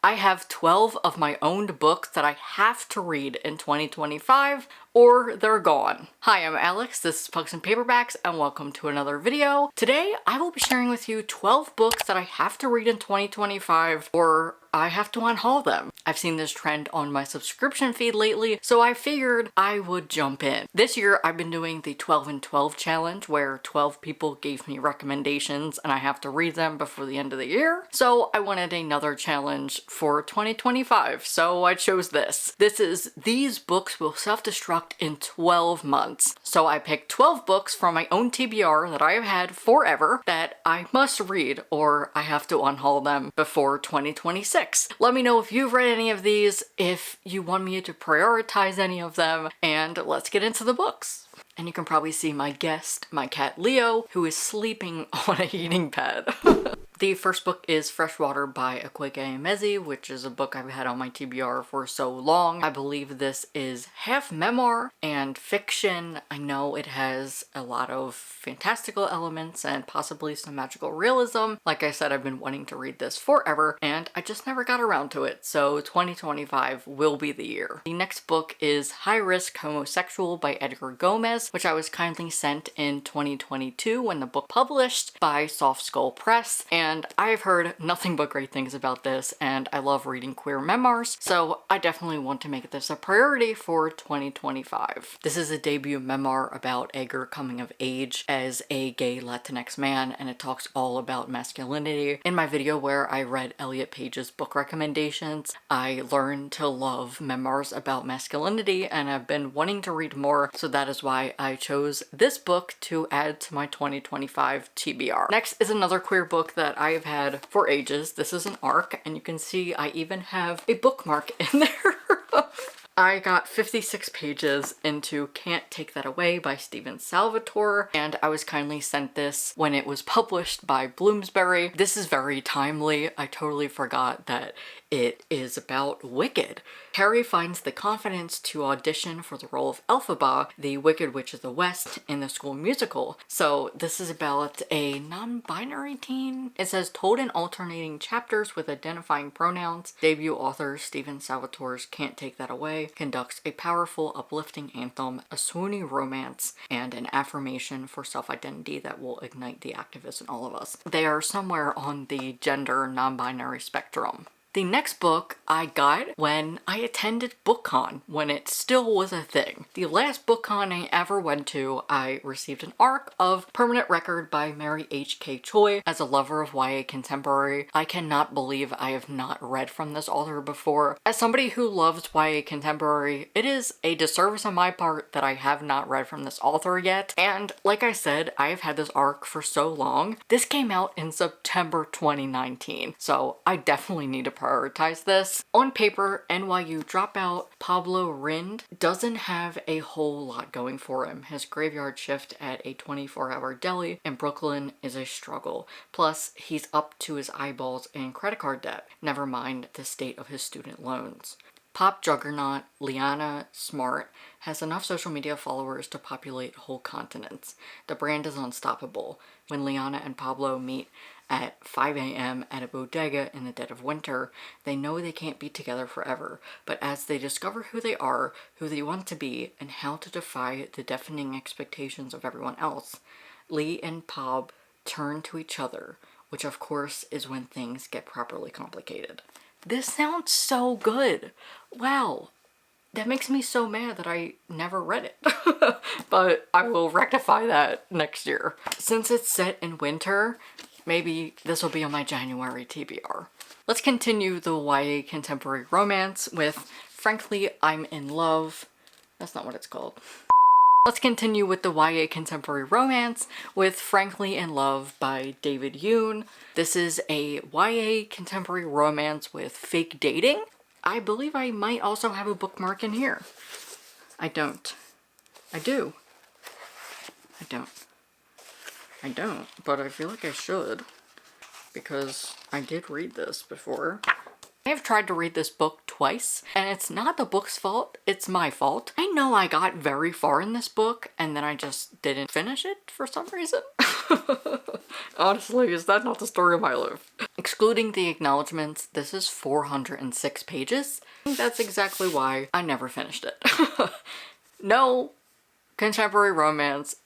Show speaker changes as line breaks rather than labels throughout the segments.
I have 12 of my owned books that I have to read in 2025 or they're gone. Hi, I'm Alex, this is Pucks and Paperbacks, and welcome to another video. Today, I will be sharing with you 12 books that I have to read in 2025 or I have to unhaul them. I've seen this trend on my subscription feed lately, so I figured I would jump in. This year, I've been doing the 12 and 12 challenge where 12 people gave me recommendations and I have to read them before the end of the year. So I wanted another challenge for 2025, so I chose this. These books will self-destruct in 12 months. So I picked 12 books from my own TBR that I have had forever that I must read or I have to unhaul them before 2026. Let me know if you've read any of these, if you want me to prioritize any of them, and let's get into the books. And you can probably see my guest, my cat Leo, who is sleeping on a heating pad. The first book is Freshwater by Akaweke and Emezi, which is a book I've had on my TBR for so long. I believe this is half memoir and fiction. I know it has a lot of fantastical elements and possibly some magical realism. Like I said, I've been wanting to read this forever and I just never got around to it, so 2025 will be the year. The next book is High Risk Homosexual by Edgar Gomez, which I was kindly sent in 2022 when the book published by Soft Skull Press, and I've heard nothing but great things about this and I love reading queer memoirs, so I definitely want to make this a priority for 2025. This is a debut memoir about Edgar coming of age as a gay Latinx man, and it talks all about masculinity. In my video where I read Elliot Page's book recommendations, I learned to love memoirs about masculinity and I've been wanting to read more, so that is why I chose this book to add to my 2025 TBR. Next is another queer book that I have had for ages. This is an ARC, and you can see I even have a bookmark in there. I got 56 pages into Can't Take That Away by Salvatore, and I was kindly sent this when it was published by Bloomsbury. This is very timely. I totally forgot that it is about Wicked. Harry finds the confidence to audition for the role of Elphaba, the Wicked Witch of the West, in the school musical. So this is about a non-binary teen. It says, told in alternating chapters with identifying pronouns, debut author Salvatore's Can't Take That Away conducts a powerful, uplifting anthem, a swooning romance, and an affirmation for self-identity that will ignite the activists in all of us. They are somewhere on the gender non-binary spectrum. The next book I got when I attended BookCon, when it still was a thing. The last BookCon I ever went to, I received an ARC of Permanent Record by Mary H.K. Choi. As a lover of YA contemporary, I cannot believe I have not read from this author before. As somebody who loves YA contemporary, it is a disservice on my part that I have not read from this author yet. And like I said, I have had this ARC for so long. This came out in September 2019, so I definitely need to prioritize this. On paper, NYU dropout Pablo Rind doesn't have a whole lot going for him. His graveyard shift at a 24-hour deli in Brooklyn is a struggle. Plus, he's up to his eyeballs in credit card debt, never mind the state of his student loans. Pop juggernaut Lianne Smart has enough social media followers to populate whole continents. The brand is unstoppable. When Lianne and Pablo meet at 5 a.m. at a bodega in the dead of winter, they know they can't be together forever, but as they discover who they are, who they want to be, and how to defy the deafening expectations of everyone else, Lee and Pab turn to each other, which of course is when things get properly complicated. This sounds so good. Wow. That makes me so mad that I never read it. But I will rectify that next year. Since it's set in winter, maybe this will be on my January TBR. Let's continue the YA contemporary romance with Frankly, I'm in Love. That's not what it's called. Let's continue with the YA contemporary romance with Frankly in Love by David Yoon. This is a YA contemporary romance with fake dating. I believe I might also have a bookmark in here. I don't. I do. I don't. I don't, but I feel like I should, because I did read this before. I have tried to read this book twice, and it's not the book's fault, it's my fault. I know I got very far in this book, and then I just didn't finish it for some reason. Honestly, is that not the story of my life? Excluding the acknowledgements, this is 406 pages. That's exactly why I never finished it. No contemporary romance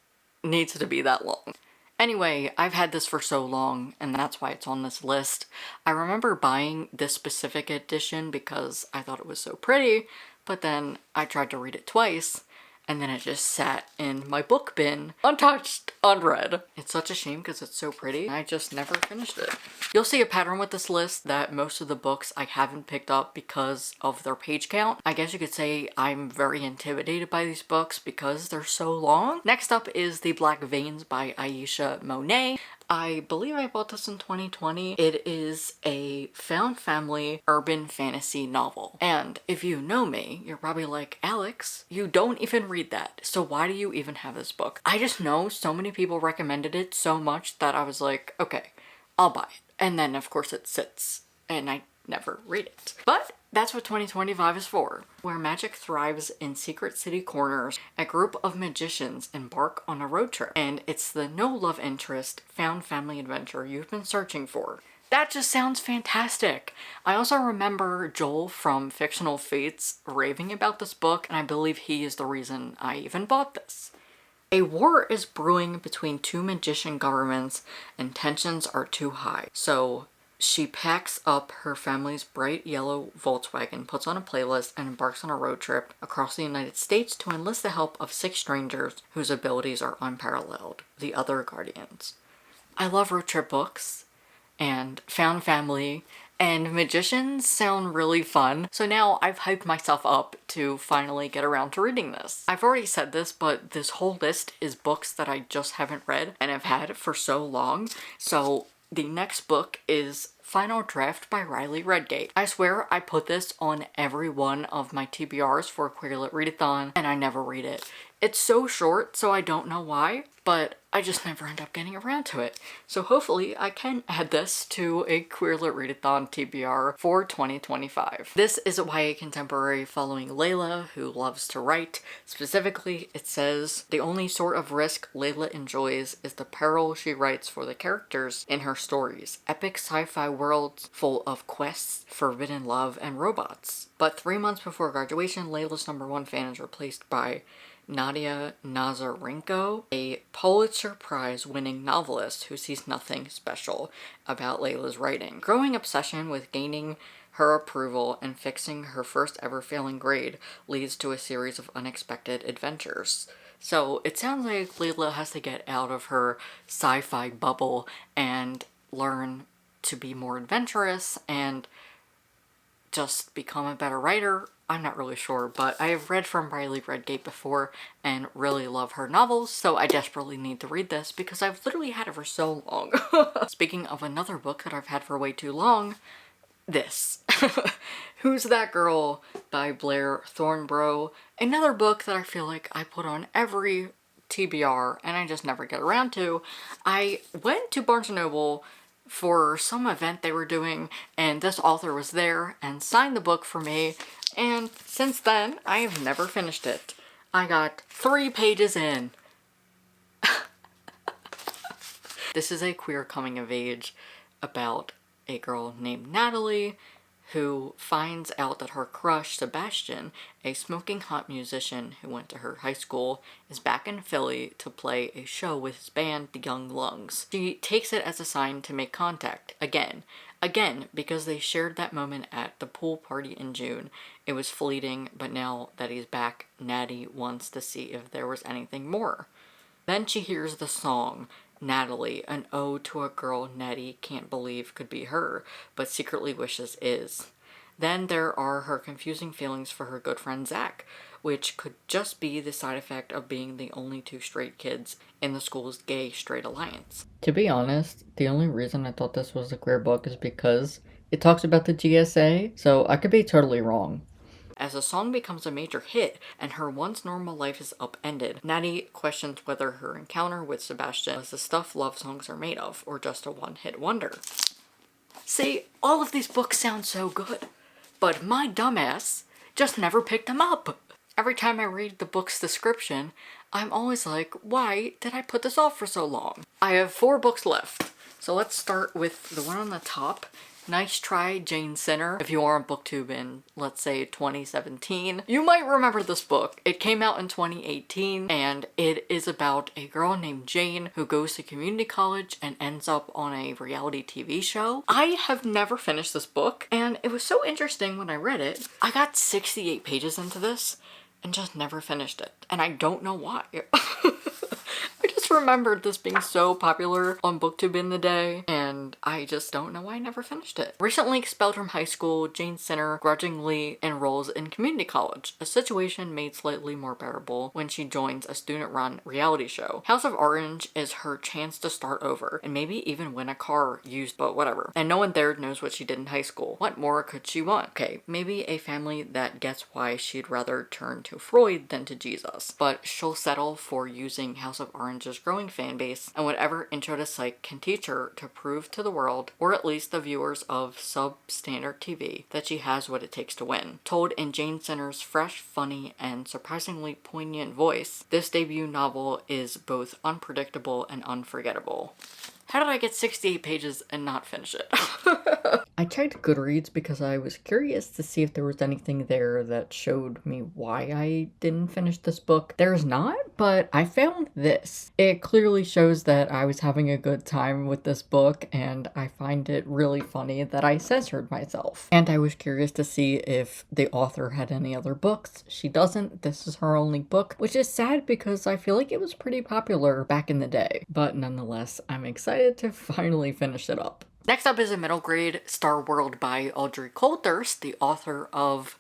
needs to be that long. Anyway, I've had this for so long, and that's why it's on this list. I remember buying this specific edition because I thought it was so pretty, but then I tried to read it twice, and then it just sat in my book bin, untouched, unread. It's such a shame because it's so pretty. I just never finished it. You'll see a pattern with this list that most of the books I haven't picked up because of their page count. I guess you could say I'm very intimidated by these books because they're so long. Next up is The Black Veins by Aisha Monet. I believe I bought this in 2020. It is a found family urban fantasy novel. And if you know me, you're probably like, Alex, you don't even read that. So why do you even have this book? I just know so many people recommended it so much that I was like, okay, I'll buy it. And then of course it sits and I never read it. But that's what 2025 is for. Where magic thrives in secret city corners, a group of magicians embark on a road trip. And it's the no love interest, found family adventure you've been searching for. That just sounds fantastic. I also remember Joel from Fictional Fates raving about this book, and I believe he is the reason I even bought this. A war is brewing between two magician governments and tensions are too high. So she packs up her family's bright yellow Volkswagen, puts on a playlist, and embarks on a road trip across the United States to enlist the help of 6 strangers whose abilities are unparalleled, the other Guardians. I love road trip books, and found family, and magicians sound really fun. So now I've hyped myself up to finally get around to reading this. I've already said this, but this whole list is books that I just haven't read and have had for so long. So the next book is Final Draft by Riley Redgate. I swear I put this on every one of my TBRs for Queer Lit Readathon and I never read it. It's so short, so I don't know why, but I just never end up getting around to it. So hopefully I can add this to a Queer Lit Readathon TBR for 2025. This is a YA contemporary following Layla, who loves to write. Specifically, it says, the only sort of risk Layla enjoys is the peril she writes for the characters in her stories. Epic sci-fi worlds full of quests, forbidden love, and robots. But 3 months before graduation, Layla's #1 fan is replaced by Nadia Nazarenko, a Pulitzer Prize winning novelist who sees nothing special about Layla's writing. Growing obsession with gaining her approval and fixing her first ever failing grade leads to a series of unexpected adventures. So it sounds like Layla has to get out of her sci-fi bubble and learn to be more adventurous and just become a better writer. I'm not really sure, but I have read from Riley Redgate before and really love her novels, so I desperately need to read this because I've literally had it for so long. Speaking of another book that I've had for way too long, this. Who's That Girl by Blaire Thornborough. Another book that I feel like I put on every TBR and I just never get around to. I went to Barnes & Noble for some event they were doing and this author was there and signed the book for me, and since then I have never finished it. I got 3 pages in. This is a queer coming of age about a girl named Natalie who finds out that her crush, Sebastian, a smoking hot musician who went to her high school, is back in Philly to play a show with his band, The Young Lungs. She takes it as a sign to make contact, again, because they shared that moment at the pool party in June. It was fleeting, but now that he's back, Natty wants to see if there was anything more. Then she hears the song, Natalie, an ode to a girl Natty can't believe could be her, but secretly wishes is. Then there are her confusing feelings for her good friend Zach, which could just be the side effect of being the only 2 straight kids in the school's gay-straight alliance. To be honest, the only reason I thought this was a queer book is because it talks about the GSA, so I could be totally wrong. As the song becomes a major hit and her once normal life is upended, Natty questions whether her encounter with Sebastian was the stuff love songs are made of, or just a one-hit wonder. See, all of these books sound so good, but my dumbass just never picked them up. every time I read the book's description, I'm always like, why did I put this off for so long? I have 4 books left. So let's start with the one on the top. Nice Try, Jane Sinner. If you are on BookTube in, let's say, 2017, you might remember this book. It came out in 2018, and it is about a girl named Jane who goes to community college and ends up on a reality TV show. I have never finished this book, and it was so interesting when I read it. I got 68 pages into this and just never finished it, and I don't know why. I just remembered this being so popular on BookTube in the day, and I just don't know why I never finished it. Recently expelled from high school, Jane Sinner grudgingly enrolls in community college, a situation made slightly more bearable when she joins a student-run reality show. House of Orange is her chance to start over, and maybe even win a car used, but whatever. And no one there knows what she did in high school. What more could she want? Okay, maybe a family that gets why she'd rather turn to Freud than to Jesus, but she'll settle for using House of Orange's growing fan base and whatever Intro to Psych can teach her to prove to the world, or at least the viewers of substandard TV, that she has what it takes to win. Told in Jane Sinner's fresh, funny, and surprisingly poignant voice, this debut novel is both unpredictable and unforgettable. How did I get 68 pages and not finish it? I checked Goodreads because I was curious to see if there was anything there that showed me why I didn't finish this book. There's not, but I found this. It clearly shows that I was having a good time with this book, and I find it really funny that I censored myself. And I was curious to see if the author had any other books. She doesn't. This is her only book, which is sad because I feel like it was pretty popular back in the day. But nonetheless, I'm excited to finally finish it up. Next up is a middle grade, Starworld by Audrey Coulthurst, the author of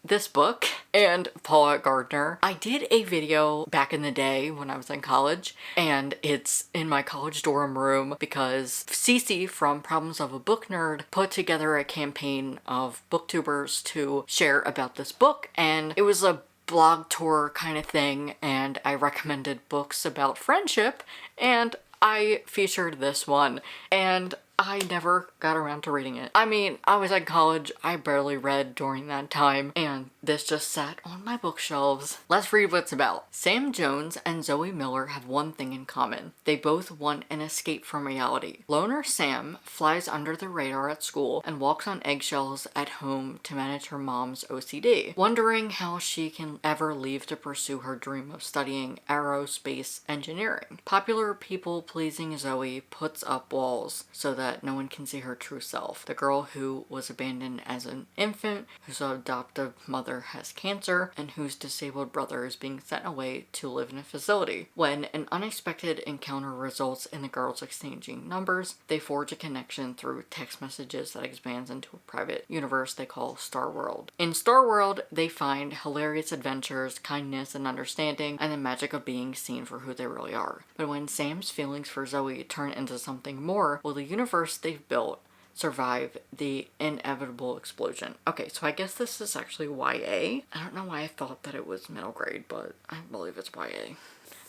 this book, and Paula Gardner. I did a video back in the day when I was in college, and it's in my college dorm room because Cece from Problems of a Book Nerd put together a campaign of booktubers to share about this book, and it was a blog tour kind of thing, and I recommended books about friendship, and I featured this one, and I never got around to reading it. I mean, I was in college, I barely read during that time, and this just sat on my bookshelves. Let's read what it's about. Sam Jones and Zoe Miller have one thing in common. They both want an escape from reality. Loner Sam flies under the radar at school and walks on eggshells at home to manage her mom's OCD, wondering how she can ever leave to pursue her dream of studying aerospace engineering. Popular people-pleasing Zoe puts up walls so that no one can see her true self. The girl who was abandoned as an infant, whose adoptive mother has cancer, and whose disabled brother is being sent away to live in a facility. When an unexpected encounter results in the girls exchanging numbers, they forge a connection through text messages that expands into a private universe they call Starworld. In Starworld, they find hilarious adventures, kindness and understanding, and the magic of being seen for who they really are. But when Sam's feelings for Zoe turn into something more, will the universe they've built survive the inevitable explosion? Okay, so I guess this is actually YA. I don't know why I thought that it was middle grade, but I believe it's YA.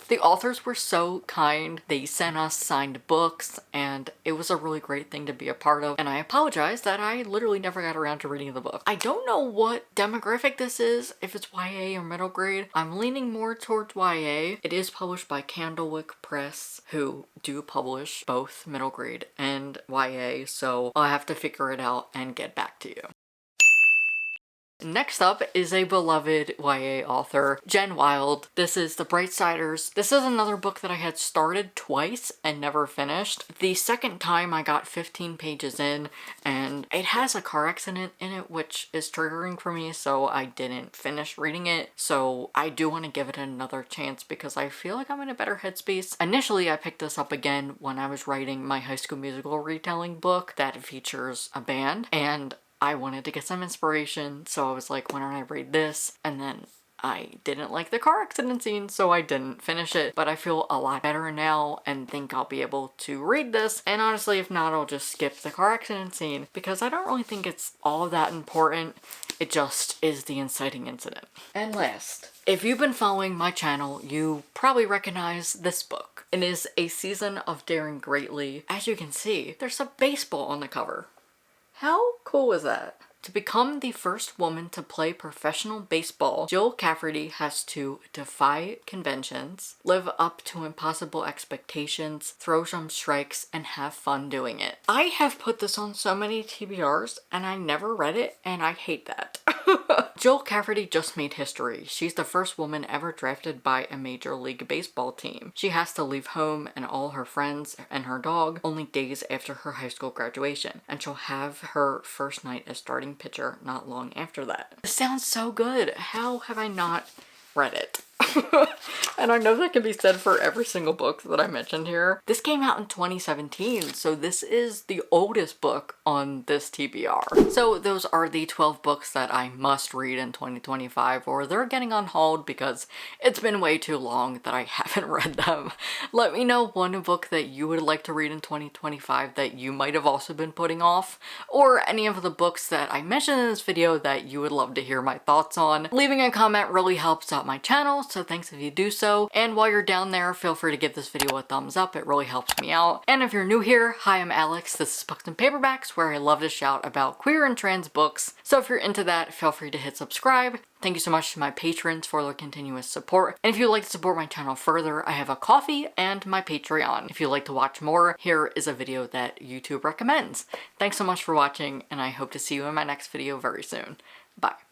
The authors were so kind. They sent us signed books, and it was a really great thing to be a part of. And I apologize that I literally never got around to reading the book. I don't know what demographic this is, if it's YA or middle grade. I'm leaning more towards YA. It is published by Candlewick Press, who do publish both middle grade and YA, so I'll have to figure it out and get back to you. Next up is a beloved YA author, Jenn Wilde. This is The Brightsiders. This is another book that I had started twice and never finished. The second time I got 15 pages in, and it has a car accident in it, which is triggering for me, so I didn't finish reading it. So I do want to give it another chance because I feel like I'm in a better headspace. Initially, I picked this up again when I was writing my High School Musical retelling book that features a band, and I wanted to get some inspiration, so I was like, why don't I read this? And then I didn't like the car accident scene, so I didn't finish it. But I feel a lot better now and think I'll be able to read this. And honestly, if not, I'll just skip the car accident scene because I don't really think it's all that important. It just is the inciting incident. And last, if you've been following my channel, you probably recognize this book. It is A Season of Daring Greatly. As you can see, there's a baseball on the cover. How cool is that? To become the first woman to play professional baseball, Jill Cafferty has to defy conventions, live up to impossible expectations, throw some strikes, and have fun doing it. I have put this on so many TBRs and I never read it, and I hate that. Jill Cafferty just made history. She's the first woman ever drafted by a Major League Baseball team. She has to leave home and all her friends and her dog only days after her high school graduation, and she'll have her first night as starting pitcher not long after that. This sounds so good. How have I not read it? And I know that can be said for every single book that I mentioned here. This came out in 2017, so this is the oldest book on this TBR. So those are the 12 books that I must read in 2025, or they're getting unhauled because it's been way too long that I haven't read them. Let me know one book that you would like to read in 2025 that you might have also been putting off, or any of the books that I mentioned in this video that you would love to hear my thoughts on. Leaving a comment really helps out my channel, so thanks if you do so. And while you're down there, feel free to give this video a thumbs up. It really helps me out. And if you're new here, hi, I'm Alex. This is Books and Paperbacks, where I love to shout about queer and trans books. So if you're into that, feel free to hit subscribe. Thank you so much to my patrons for their continuous support. And if you'd like to support my channel further, I have a Ko-fi and my Patreon. If you'd like to watch more, here is a video that YouTube recommends. Thanks so much for watching, and I hope to see you in my next video very soon. Bye.